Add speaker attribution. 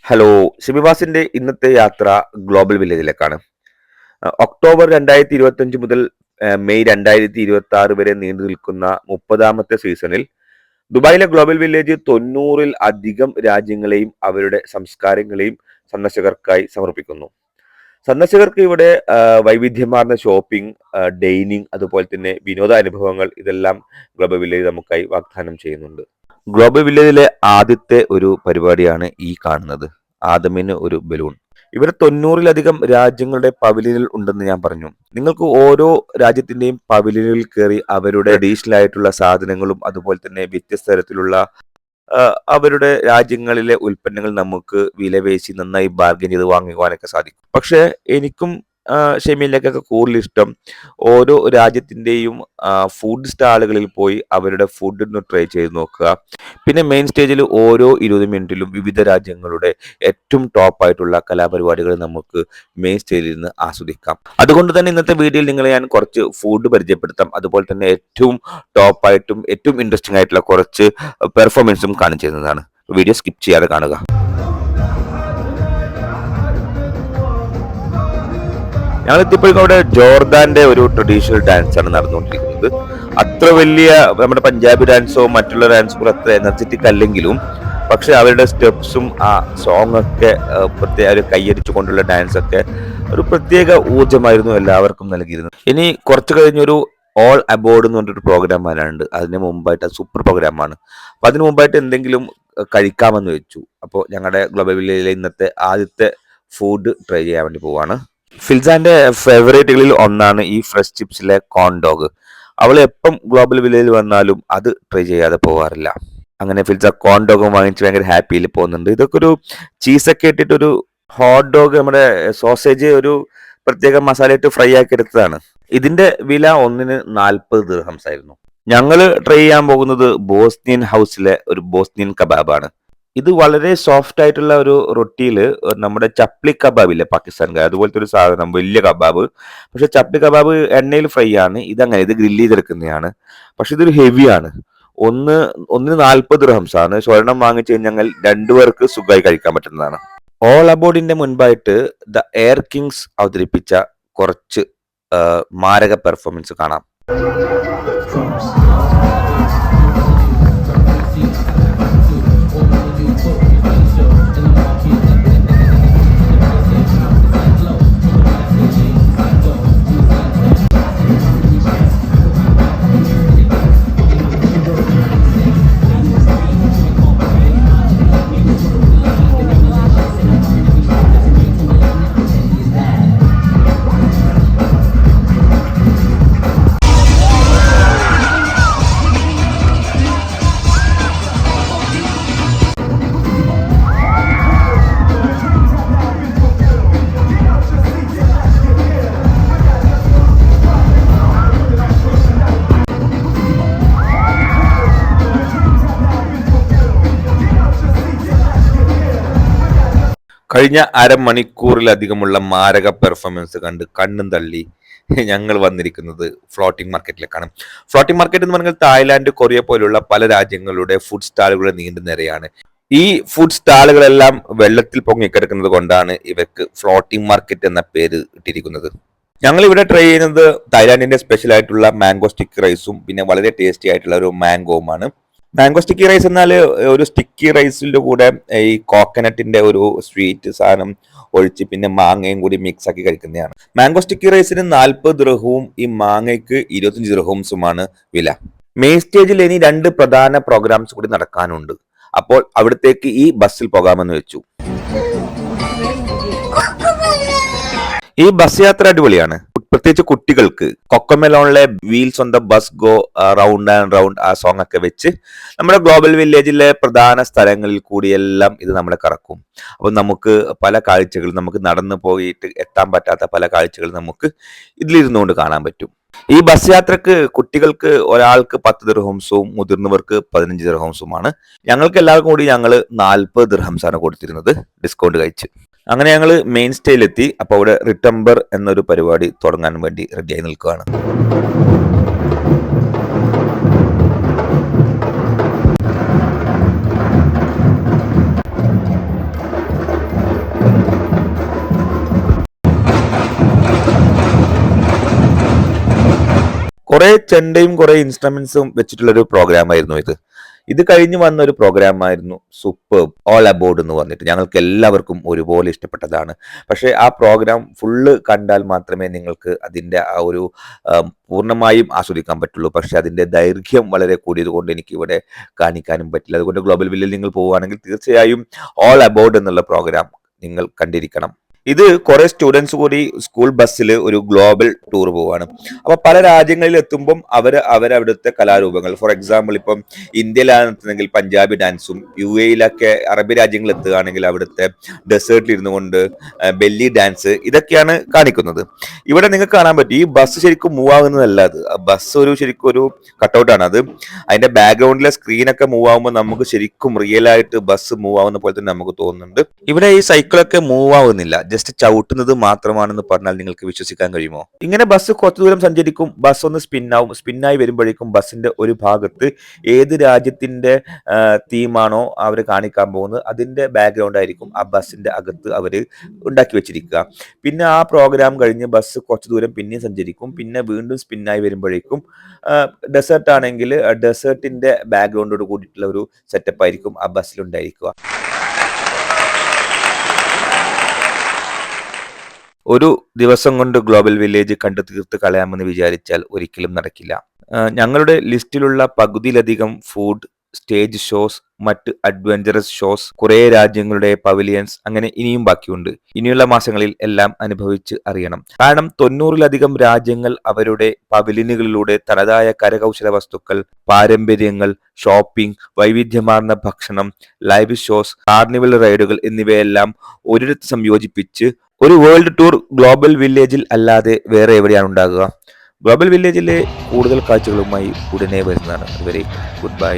Speaker 1: Hello, ഷിബിവാസിന്റെ ഇന്നത്തെ യാത്ര global വില്ലേജിലേക്കാണ്. October 2025 മുതൽ മെയ് 2026 വരെ നീണ്ടു നിൽക്കുന്ന 30ാമത്തെ സീസണിൽ ദുബായിലെ ഗ്ലോബൽ വില്ലേജ് 90ൽ അധികം രാജ്യങ്ങളെയും അവരുടെ സംസ്കാരങ്ങളെയും സന്ദർശകർക്കായി സമർപ്പിക്കുന്നു. സന്ദർശകർക്ക് ഇവിടെ വൈവിധ്യമാർന്ന ഷോപ്പിംഗ്, ഡൈനിങ്, അതുപോലെ തന്നെ വിനോദാനുഭവങ്ങൾ ഇതെല്ലാം ഗ്ലോബൽ വില്ലേജ് നമുക്കായി വാഗ്ദാനം ചെയ്യുന്നുണ്ട്. ഗ്ലോബൽ വില്ലേജിലെ ആദ്യത്തെ ഒരു പരിപാടിയാണ് ഈ കാണുന്നത്, ആദമിന് ഒരു ബലൂൺ. ഇവിടെ 90ലധികം രാജ്യങ്ങളുടെ പവലിയനുകൾ ഉണ്ടെന്ന് ഞാൻ പറഞ്ഞു. നിങ്ങൾക്ക് ഓരോ രാജ്യത്തിന്റെയും പവലിയനുകളിൽ കയറി അവരുടെ ട്രഡീഷണൽ ആയിട്ടുള്ള സാധനങ്ങളും അതുപോലെ തന്നെ വ്യത്യസ്ത തരത്തിലുള്ള അവരുടെ രാജ്യങ്ങളിലെ ഉൽപ്പന്നങ്ങൾ നമുക്ക് വിലപേശി നന്നായി ബാർഗൈൻ ചെയ്ത് വാങ്ങുവാനൊക്കെ സാധിക്കും. പക്ഷെ എനിക്കും ഷെമീലിനൊക്കെ കൂടുതൽ ഇഷ്ടം ഓരോ രാജ്യത്തിന്റെയും ഫുഡ് സ്റ്റാളുകളിൽ പോയി അവരുടെ ഫുഡ് ഒന്ന് ട്രൈ ചെയ്ത് നോക്കുക. പിന്നെ മെയിൻ സ്റ്റേജിൽ ഓരോ 20 മിനിറ്റിലും വിവിധ രാജ്യങ്ങളുടെ ഏറ്റവും ടോപ്പ് ആയിട്ടുള്ള കലാപരിപാടികൾ നമുക്ക് മെയിൻ സ്റ്റേജിൽ നിന്ന് ആസ്വദിക്കാം. അതുകൊണ്ട് തന്നെ ഇന്നത്തെ വീഡിയോയിൽ നിങ്ങളെ ഞാൻ കുറച്ച് ഫുഡ് പരിചയപ്പെടുത്താം. അതുപോലെ തന്നെ ഏറ്റവും ടോപ്പായിട്ടും ഏറ്റവും ഇൻട്രസ്റ്റിംഗ് ആയിട്ടുള്ള കുറച്ച് പെർഫോമൻസും കാണിച്ചു തരുന്നതാണ്. വീഡിയോ സ്കിപ്പ് ചെയ്യാതെ കാണുക. ഞങ്ങൾ എത്തിയപ്പോഴേക്കും അവിടെ ജോർദാന്റെ ഒരു ട്രഡീഷണൽ ഡാൻസ് ആണ് നടന്നുകൊണ്ടിരിക്കുന്നത്. അത്ര വലിയ നമ്മുടെ പഞ്ചാബി ഡാൻസോ മറ്റുള്ള ഡാൻസോ അത്ര എനർജറ്റിക് അല്ലെങ്കിലും പക്ഷെ അവരുടെ സ്റ്റെപ്സും ആ സോങ് ഒക്കെ പ്രത്യേക ഒരു കൈയടിച്ചു കൊണ്ടുള്ള ഡാൻസ് ഒക്കെ ഒരു പ്രത്യേക ഊർജ്ജമായിരുന്നു എല്ലാവർക്കും നൽകിയിരുന്നത്. ഇനി കുറച്ച് കഴിഞ്ഞൊരു ഓൾ അബോർഡ് എന്ന് പറഞ്ഞൊരു പ്രോഗ്രാം വരാനുണ്ട്. അതിന് മുമ്പായിട്ട് സൂപ്പർ പ്രോഗ്രാമാണ്. അപ്പൊ അതിന് മുമ്പായിട്ട് എന്തെങ്കിലും കഴിക്കാമെന്ന് വെച്ചു. അപ്പോൾ ഞങ്ങളുടെ ഗ്ലോബൽ വില്ലേജിലെ ഇന്നത്തെ ആദ്യത്തെ ഫുഡ് ട്രൈ ചെയ്യാൻ വേണ്ടി പോവാണ്. ഫിൽസാന്റെ ഫേവറേറ്റുകളിൽ ഒന്നാണ് ഈ ഫ്രഷ് ചിപ്സിലെ കോൺ ഡോഗ്. അവൾ എപ്പം ഗ്ലോബൽ വില്ലേജിൽ വന്നാലും അത് ട്രൈ ചെയ്യാതെ പോകാറില്ല. അങ്ങനെ ഫിൽസ കോൺ ഡോഗും വാങ്ങിച്ച് ഭയങ്കര ഹാപ്പിയിൽ പോകുന്നുണ്ട്. ഇതൊക്കെ ഒരു ചീസൊക്കെ ഇട്ടിട്ടൊരു ഹോട്ട് ഡോഗ്, നമ്മുടെ സോസേജ് ഒരു പ്രത്യേക മസാല ഇട്ട് ഫ്രൈ ആക്കി എടുത്തതാണ്. ഇതിന്റെ വില ഒന്നിന് 40 ദിർഹംസ് ആയിരുന്നു. ഞങ്ങള് ട്രൈ ചെയ്യാൻ പോകുന്നത് ബോസ്നിയൻ ഹൗസിലെ ഒരു ബോസ്നിയൻ കബാബാണ്. ഇത് വളരെ സോഫ്റ്റ് ആയിട്ടുള്ള ഒരു റൊട്ടിയിൽ നമ്മുടെ ചപ്ലി കബാബില്ലേ പാകിസ്ഥാൻകാർ, അതുപോലത്തെ ഒരു സാധനം, വലിയ കബാബ്. പക്ഷെ ചപ്ലി കബാബ് എണ്ണയിൽ ഫ്രൈ ആണ്, ഇതങ്ങനെ ഇത് ഗ്രില്ല് ചെയ്തെടുക്കുന്നതാണ്. പക്ഷെ ഇതൊരു ഹെവിയാണ്. ഒന്നിന് 40 ദിർഹംസ് ആണ്. സ്വർണം വാങ്ങിച്ചു കഴിഞ്ഞാൽ രണ്ടുപേർക്ക് സുഖമായി കഴിക്കാൻ പറ്റുന്നതാണ്. ഓൾ അബോർഡിന്റെ മുൻപായിട്ട് ദ എയർ കിങ്സ് അവതരിപ്പിച്ച കുറച്ച് മാരക പെർഫോമൻസ് കാണാം. കഴിഞ്ഞ അരമണിക്കൂറിലധികമുള്ള മാരക പെർഫോമൻസ് കണ്ട് കണ്ണും തള്ളി ഞങ്ങൾ വന്നിരിക്കുന്നത് ഫ്ലോട്ടിംഗ് മാർക്കറ്റിലേക്കാണ്. ഫ്ലോട്ടിംഗ് മാർക്കറ്റ് എന്ന് പറഞ്ഞാൽ തായ്ലാന്റ്, കൊറിയ പോലുള്ള പല രാജ്യങ്ങളുടെ ഫുഡ് സ്റ്റാളുകളുടെ നീണ്ടു നിരയാണ്. ഈ ഫുഡ് സ്റ്റാളുകളെല്ലാം വെള്ളത്തിൽ പൊങ്ങിക്കിടക്കുന്നത് കൊണ്ടാണ് ഇവർക്ക് ഫ്ലോട്ടിംഗ് മാർക്കറ്റ് എന്ന പേര് ഇട്ടിരിക്കുന്നത്. ഞങ്ങൾ ഇവിടെ ട്രൈ ചെയ്യുന്നത് തായ്ലാന്റിന്റെ സ്പെഷ്യൽ ആയിട്ടുള്ള മാംഗോ സ്റ്റിക്കി റൈസും പിന്നെ വളരെ ടേസ്റ്റി ആയിട്ടുള്ള ഒരു മാംഗോവുമാണ്. മാംഗോ സ്റ്റിക്കി റൈസ് എന്നാൽ ഒരു സ്റ്റിക്കി റൈസിന്റെ കൂടെ ഈ കോക്കനട്ടിന്റെ ഒരു സ്വീറ്റ് സാധനം ഒഴിച്ച് പിന്നെ മാങ്ങയും കൂടി മിക്സ് ആക്കി കഴിക്കുന്നതാണ്. മാംഗോ സ്റ്റിക്കി റൈസിന് 40 ദിർഹവും ഈ മാങ്ങയ്ക്ക് 25 ദിർഹംസുമാണ് വില. മെയിൻ സ്റ്റേജിൽ ഇനി 2 പ്രധാന പ്രോഗ്രാംസ് കൂടി നടക്കാനുണ്ട്. അപ്പോൾ അവിടത്തേക്ക് ഈ ബസ്സിൽ പോകാമെന്ന് വെച്ചു. ഈ ബസ് യാത്ര അടിപൊളിയാണ്, പ്രത്യേകിച്ച് കുട്ടികൾക്ക്. കൊക്കമെലോണിലെ wheels on the bus go round and round ആ സോങ് ഒക്കെ വെച്ച് നമ്മുടെ ഗ്ലോബൽ വില്ലേജിലെ പ്രധാന സ്ഥലങ്ങളിൽ കൂടിയെല്ലാം ഇത് നമ്മളെ കറക്കും. അപ്പൊ നമുക്ക് പല കാഴ്ചകൾ, നമുക്ക് നടന്നു പോയിട്ട് എത്താൻ പറ്റാത്ത പല കാഴ്ചകൾ നമുക്ക് ഇതിലിരുന്നുകൊണ്ട് കാണാൻ പറ്റും. ഈ ബസ് യാത്രക്ക് കുട്ടികൾക്ക് ഒരാൾക്ക് 10 ദിർഹംസും മുതിർന്നവർക്ക് 15 ദിർഹംസുമാണ്. ഞങ്ങൾക്ക് എല്ലാവർക്കും കൂടി ഞങ്ങൾ 40 ദിർഹംസാണ് കൊടുത്തിരുന്നത്, ഡിസ്കൗണ്ട് കഴിച്ച്. അങ്ങനെ ഞങ്ങൾ മെയിൻ സ്റ്റേജിലെത്തി. അപ്പോൾ അവിടെ റിട്ടംബർ എന്നൊരു പരിപാടി തുടങ്ങാൻ വേണ്ടി റെഡിയായി നിൽക്കുകയാണ്. കുറെ ചെണ്ടയും കുറെ ഇൻസ്ട്രുമെന്റ്സും വെച്ചിട്ടുള്ള ഒരു പ്രോഗ്രാം ആയിരുന്നു ഇത്. ഇത് കഴിഞ്ഞ് വന്ന ഒരു പ്രോഗ്രാം ആയിരുന്നു സൂപ്പർബ് ഓൾ അബൌട്ട് എന്ന് പറഞ്ഞിട്ട്. ഞങ്ങൾക്ക് എല്ലാവർക്കും ഒരുപോലെ ഇഷ്ടപ്പെട്ടതാണ്. പക്ഷേ ആ പ്രോഗ്രാം ഫുള്ള് കണ്ടാൽ മാത്രമേ നിങ്ങൾക്ക് അതിന്റെ ആ ഒരു പൂർണ്ണമായും ആസ്വദിക്കാൻ പറ്റുള്ളൂ. പക്ഷെ അതിന്റെ ദൈർഘ്യം വളരെ കൂടിയത് കൊണ്ട് എനിക്ക് ഇവിടെ കാണിക്കാനും പറ്റില്ല. അതുകൊണ്ട് ഗ്ലോബൽ വില്ലിൽ നിങ്ങൾ പോവുകയാണെങ്കിൽ തീർച്ചയായും ഓൾ അബൌട്ട് എന്നുള്ള പ്രോഗ്രാം നിങ്ങൾ കണ്ടിരിക്കണം. ഇത് കുറെ സ്റ്റുഡൻസ് കൂടി സ്കൂൾ ബസ്സിൽ ഒരു ഗ്ലോബൽ ടൂർ പോവാണ്. അപ്പൊ പല രാജ്യങ്ങളിൽ എത്തുമ്പം അവരവിടുത്തെ കലാരൂപങ്ങൾ, ഫോർ എക്സാമ്പിൾ ഇപ്പം ഇന്ത്യയിലാണ് എത്തുന്നെങ്കിൽ പഞ്ചാബി ഡാൻസും, UAE അറബി രാജ്യങ്ങളിൽ എത്തുകയാണെങ്കിൽ അവിടുത്തെ ഡെസേർട്ടിൽ ഇരുന്നു കൊണ്ട് ബെല്ലി ഡാൻസ്, ഇതൊക്കെയാണ് കാണിക്കുന്നത്. ഇവിടെ നിങ്ങൾക്ക് കാണാൻ പറ്റും ഈ ബസ് ശരിക്കും മൂവ് ആകുന്നതല്ല. അത് ബസ് ശരിക്കും ഒരു കട്ടൗട്ടാണ്. അത് അതിന്റെ ബാക്ക്ഗ്രൗണ്ടിലെ സ്ക്രീനൊക്കെ മൂവ് ആകുമ്പോൾ നമുക്ക് ശരിക്കും റിയൽ ആയിട്ട് ബസ് മൂവ് ആവുന്ന പോലെ തന്നെ നമുക്ക് തോന്നുന്നുണ്ട്. ഇവിടെ ഈ സൈക്കിളൊക്കെ മൂവ് ആവുന്നില്ല, ജസ്റ്റ് ചവിട്ടുന്നത് മാത്രമാണെന്ന് പറഞ്ഞാൽ നിങ്ങൾക്ക് വിശ്വസിക്കാൻ കഴിയുമോ? ഇങ്ങനെ ബസ് കുറച്ചു ദൂരം സഞ്ചരിക്കും, ബസ് ഒന്ന് സ്പിന്നായി വരുമ്പോഴേക്കും ബസ്സിന്റെ ഒരു ഭാഗത്ത് ഏത് രാജ്യത്തിന്റെ തീമാണോ അവർ കാണിക്കാൻ പോകുന്നത് അതിന്റെ ബാക്ക്ഗ്രൗണ്ട് ആയിരിക്കും ആ ബസ്സിന്റെ അകത്ത് അവർ ഉണ്ടാക്കി വെച്ചിരിക്കുക. പിന്നെ ആ പ്രോഗ്രാം കഴിഞ്ഞ് ബസ് കുറച്ചു ദൂരം പിന്നെയും സഞ്ചരിക്കും, പിന്നെ വീണ്ടും സ്പിന്നായി വരുമ്പോഴേക്കും ഡെസേർട്ട് ആണെങ്കിൽ ഡെസേർട്ടിന്റെ ബാക്ക്ഗ്രൗണ്ടോട് കൂടിയിട്ടുള്ള ഒരു സെറ്റപ്പ് ആയിരിക്കും ആ ബസ്സിൽ ഉണ്ടായിരിക്കുക. ഒരു ദിവസം കൊണ്ട് ഗ്ലോബൽ വില്ലേജ് കണ്ടു തീർത്ത് കളയാമെന്ന് വിചാരിച്ചാൽ ഒരിക്കലും നടക്കില്ല. ഞങ്ങളുടെ ലിസ്റ്റിലുള്ള പകുതിയിലധികം ഫുഡ്, സ്റ്റേജ് ഷോസ്, മറ്റ് അഡ്വഞ്ചറസ് ഷോസ്, കുറെ രാജ്യങ്ങളുടെ പവിലിയൻസ് അങ്ങനെ ഇനിയും ബാക്കിയുണ്ട്. ഇനിയുള്ള മാസങ്ങളിൽ എല്ലാം അനുഭവിച്ച് അറിയണം. കാരണം 90-ലധികം രാജ്യങ്ങൾ അവരുടെ പവിലിയനുകളിലൂടെ തനതായ കരകൗശല വസ്തുക്കൾ, പാരമ്പര്യങ്ങൾ, ഷോപ്പിംഗ്, വൈവിധ്യമാർന്ന ഭക്ഷണം, ലൈവ് ഷോസ്, കാർണിവൽ റൈഡുകൾ എന്നിവയെല്ലാം ഒരിടത്ത് സംയോജിപ്പിച്ച് ഒരു വേൾഡ് ടൂർ ഗ്ലോബൽ വില്ലേജിൽ അല്ലാതെ വേറെ എവിടെയാണ് ഉണ്ടാകുക? ഗ്ലോബൽ വില്ലേജിലെ കൂടുതൽ കാഴ്ചകളുമായി ഉടനെ വരുന്നതാണ്. അതുവരെ ഗുഡ് ബൈ.